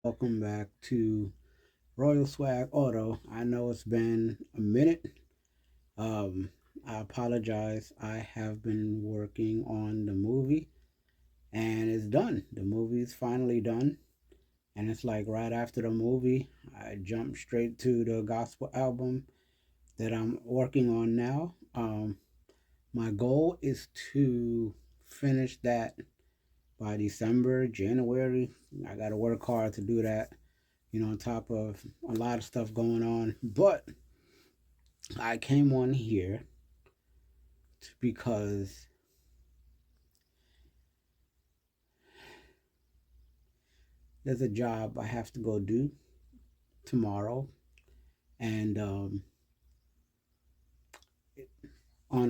welcome back to Royal Swag Auto. I know it's been a minute. Um, I apologize. I have been working on the movie and it's done. The movie's finally done. And it's like right after the movie, I jumped straight to the gospel album that I'm working on now. My goal is to finish that by December, January. I got to work hard to do that, on top of a lot of stuff going on. But I came on here because there's a job I have to go do tomorrow, and on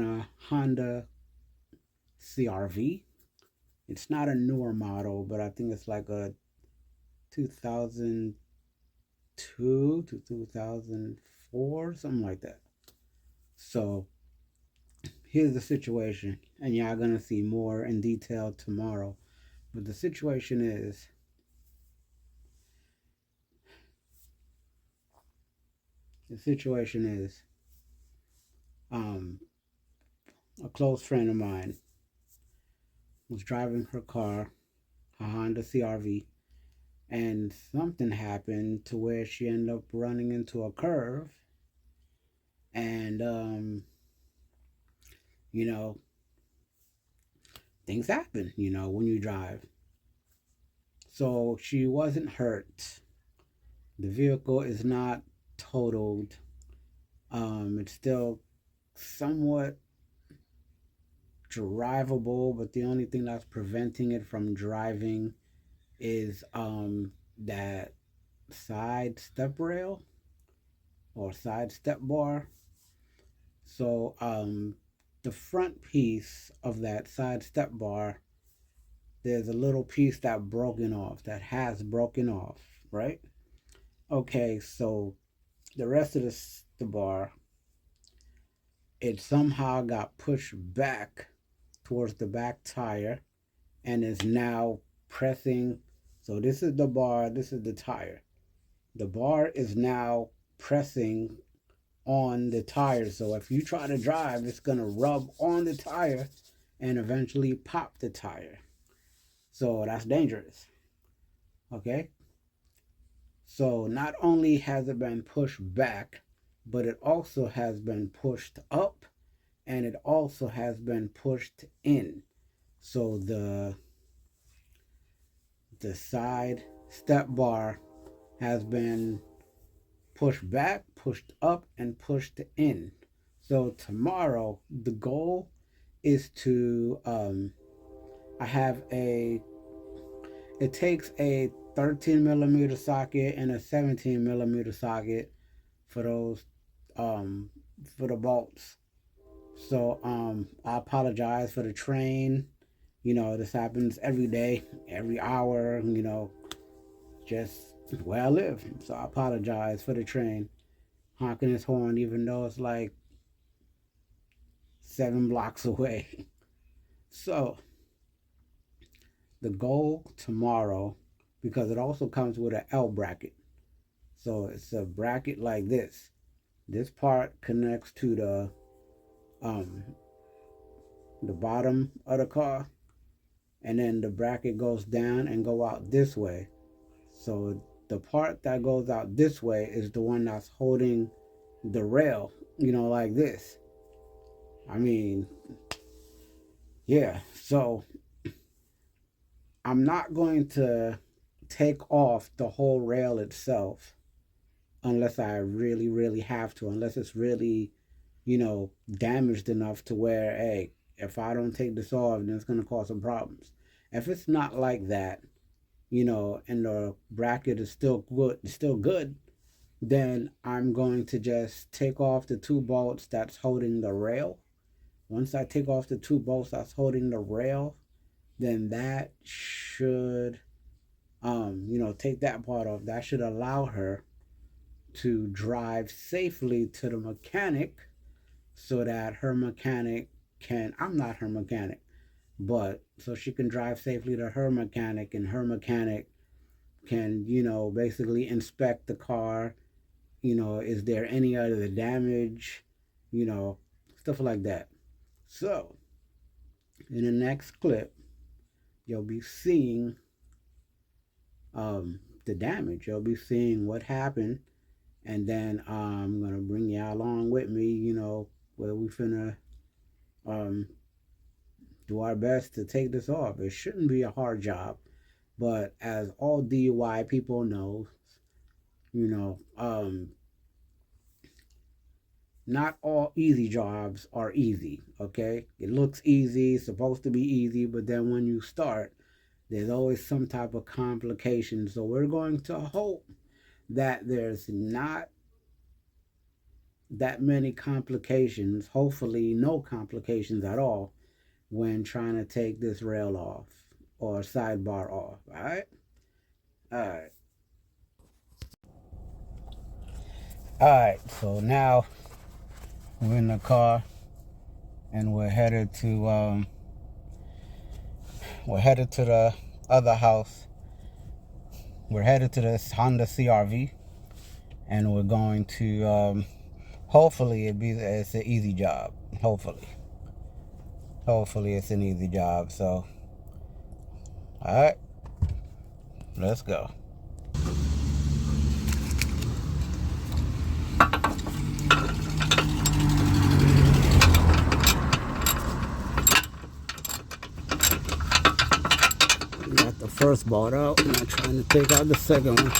a Honda CRV. It's not a newer model, but I think it's like a 2002 to 2004, something like that. So here's the situation, and y'all gonna see more in detail tomorrow. But the situation is, um, a close friend of mine was driving her car, a Honda CRV, and something happened to where she ended up running into a curve, and you know, things happen, when you drive. So she wasn't hurt. The vehicle is not totaled. It's still somewhat drivable, but the only thing that's preventing it from driving is that side step rail or side step bar. So the front piece of that side step bar, there's a little piece that has broken off, right? Okay, so the rest of the bar, it somehow got pushed back towards the back tire and is now pressing. So this is the bar, this is the tire. The bar is now pressing on the tire. So if you try to drive, it's going to rub on the tire and eventually pop the tire. So that's dangerous. Okay? So not only has it been pushed back, but it also has been pushed up and it also has been pushed in. So the side step bar has been pushed back, pushed up, and pushed in. So tomorrow, the goal is to I have a it takes a 13 millimeter socket and a 17 millimeter socket for those um for the bolts. So I apologize for the train. This happens every day, every hour, just where I live. So I apologize for the train honking his horn even though it's like 7 blocks away. So the goal tomorrow, because it also comes with an L bracket. So it's a bracket like this. This part connects to um the bottom of the car, and then the bracket goes down and go out this way. So the part that goes out this way is the one that's holding the rail, like this. I mean, yeah. So I'm not going to take off the whole rail itself unless I really, really have to, unless it's really, damaged enough to where, hey, if I don't take this off, then it's going to cause some problems. If it's not like that, and the bracket is still good, then I'm going to just take off the two bolts that's holding the rail. Once I take off the two bolts that's holding the rail, then that should, take that part off. That should allow her to drive safely to the mechanic so that her mechanic can, I'm not her mechanic, but so she can drive safely to her mechanic and her mechanic can, basically inspect the car. Is there any other damage? You know, Stuff like that. So, in the next clip, you'll be seeing the damage. You'll be seeing what happened, and then I'm gonna bring y'all along with me. Where we finna um, do our best to take this off. It shouldn't be a hard job, but as all DUI people know, you know, um, not all easy jobs are easy. Okay, it looks easy, it's supposed to be easy, but then when you start, there's always some type of complication. So we're going to hope that there's not that many complications, hopefully no complications at all, when trying to take this rail off or sidebar off. All right. All right. All right. So now we're in the car and we're headed to the other house. We're headed to this Honda CRV, and we're going to hopefully it's an easy job. Hopefully it's an easy job. So, all right, let's go. We got the first bolt out, and I'm trying to take out the second one.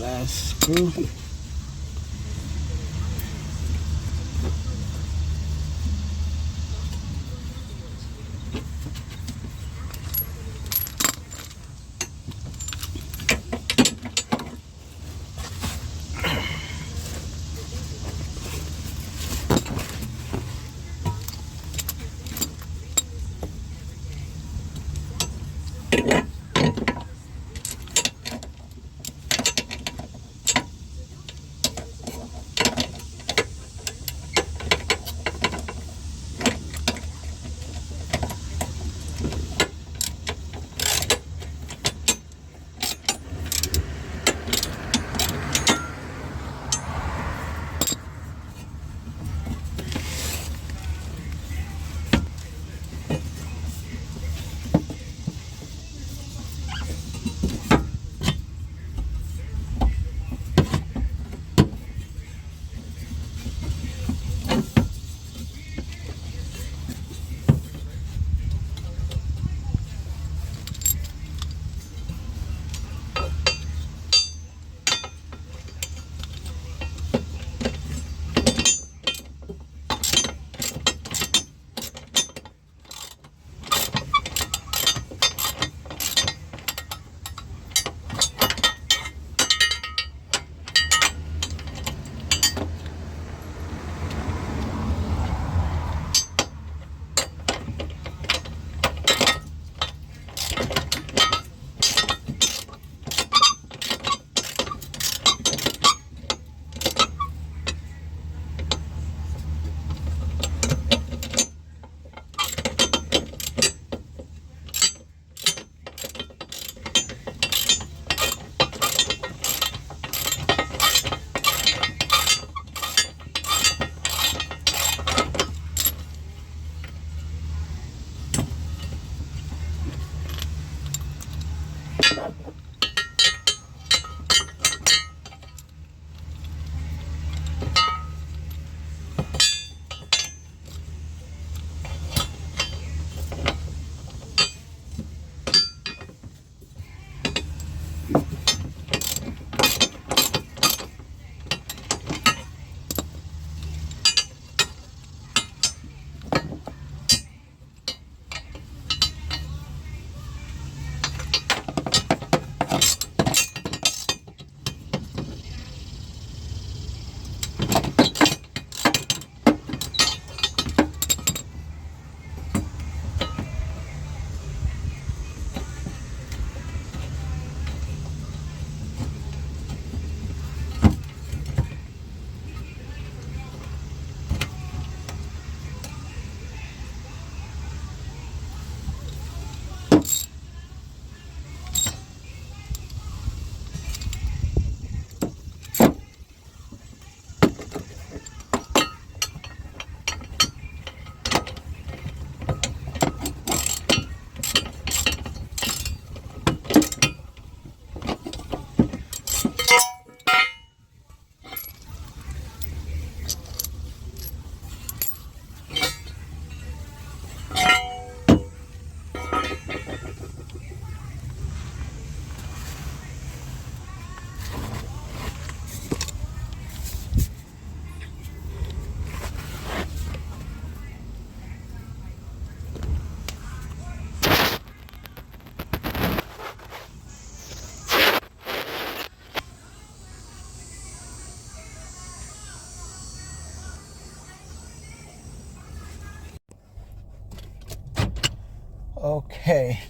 last screw. Okay,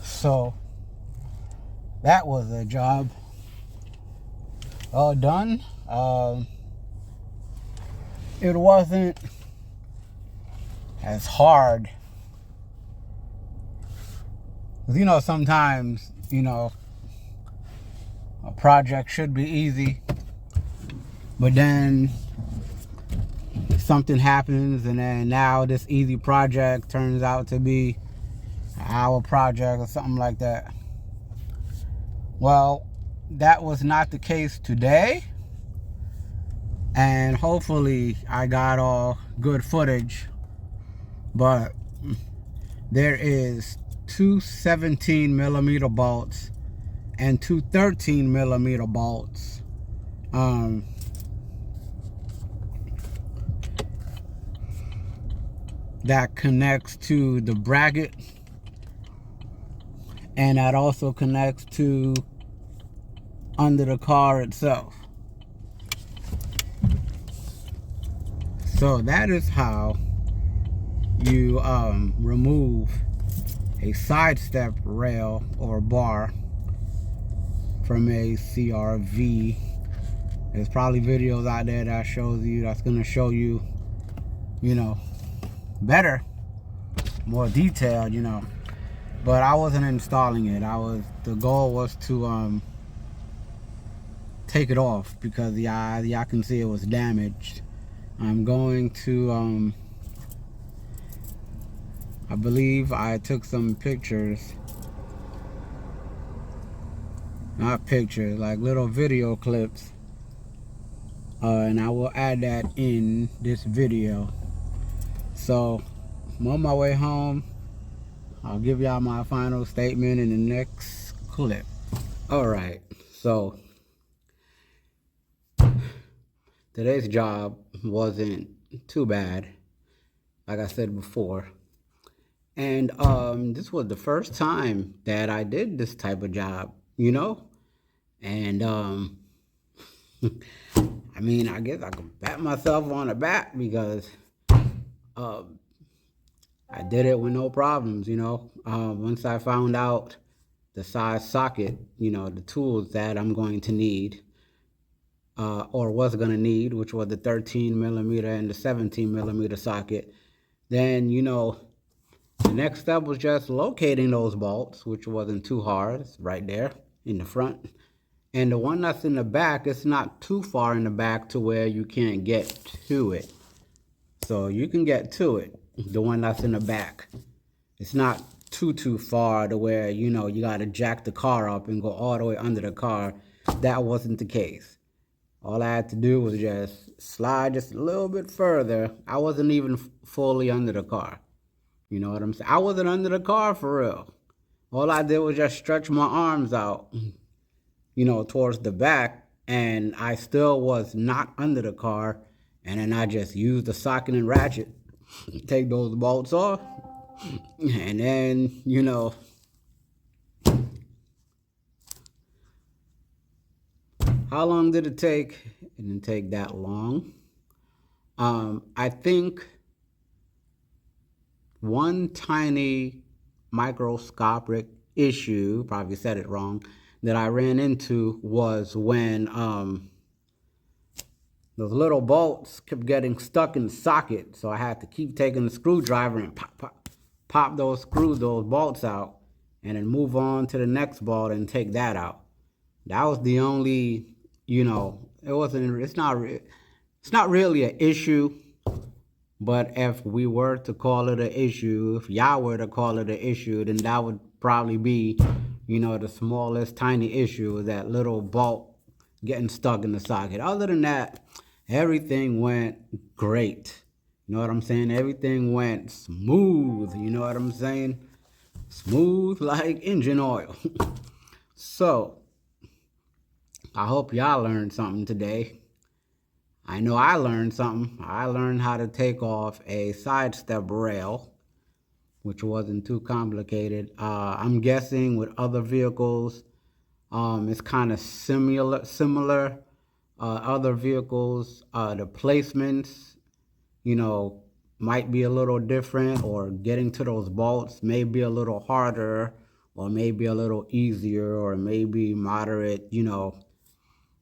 so that was a job all done. It wasn't as hard. Sometimes, a project should be easy, but then something happens, and then now this easy project turns out to be an hour project or something like that. Well, that was not the case today, and hopefully I got all good footage, but there is two 17 millimeter bolts and two 13mm bolts. That connects to the bracket, and that also connects to under the car itself. So that is how you remove a side step rail or bar from a CRV. There's probably videos out there that shows you, that's going to show you, you know, better, more detailed, you know. But I wasn't installing it. The goal was to take it off because y'all can see it was damaged. I'm going to I believe I took some pictures, not pictures, like little video clips, and I will add that in this video. So I'm on my way home. I'll give y'all my final statement in the next clip. All right, so today's job wasn't too bad, like I said before. And this was the first time that I did this type of job, you know? And I mean, I guess I could pat myself on the back because I did it with no problems, you know? Once I found out the size socket, you know, the tools that I'm going to need, or was going to need, which was the 13mm and the 17mm socket, then, you know, the next step was just locating those bolts, which wasn't too hard. It's right there in the front. And the one that's in the back, it's not too far in the back to where you can't get to it. So you can get to it, the one that's in the back. It's not too far to where, you know, you got to jack the car up and go all the way under the car. That wasn't the case. All I had to do was just slide just a little bit further. I wasn't even fully under the car. You know what I'm saying? I wasn't under the car for real. All I did was just stretch my arms out, you know, towards the back, and I still was not under the car. And then I just used the socket and ratchet, take those bolts off, and then, you know, how long did it take? It didn't take that long. I think one tiny microscopic issue, probably said it wrong, that I ran into was when those little bolts kept getting stuck in the socket. So I had to keep taking the screwdriver and pop those bolts out, and then move on to the next bolt and take that out. That was the only, you know, it's not really an issue. But if we were to call it an issue, if y'all were to call it an issue, then that would probably be, you know, the smallest tiny issue, that little bolt getting stuck in the socket. Other than that, everything went great. You know what I'm saying? Everything went smooth. You know what I'm saying? Smooth like engine oil. So, I hope y'all learned something today. I know I learned something. I learned how to take off a side step rail, which wasn't too complicated. I'm guessing with other vehicles, it's kind of similar. Other vehicles, the placements, you know, might be a little different, or getting to those bolts may be a little harder, or maybe a little easier, or maybe moderate, you know.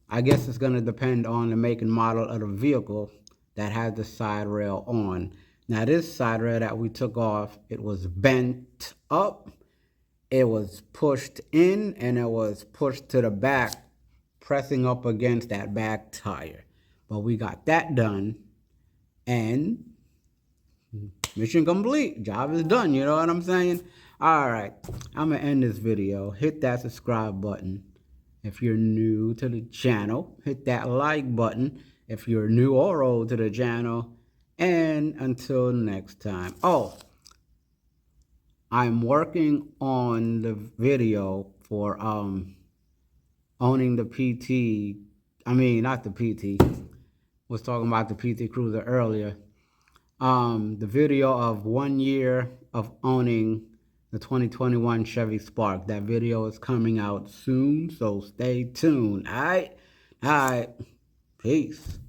I guess it's going to depend on the make and model of the vehicle that has the side rail on. Now, this side rail that we took off, it was bent up, it was pushed in, and it was pushed to the back, pressing up against that back tire. But we got that done, and mission complete. Job is done, you know what I'm saying? All right, I'm going to end this video. Hit that subscribe button. If you're new to the channel, hit that like button if you're new or old to the channel. And until next time. Oh, I'm working on the video for owning the PT. I mean, not the PT. Was talking about the PT Cruiser earlier. The video of 1 year of owning the 2021 Chevy Spark. That video is coming out soon, so stay tuned. All right. Peace.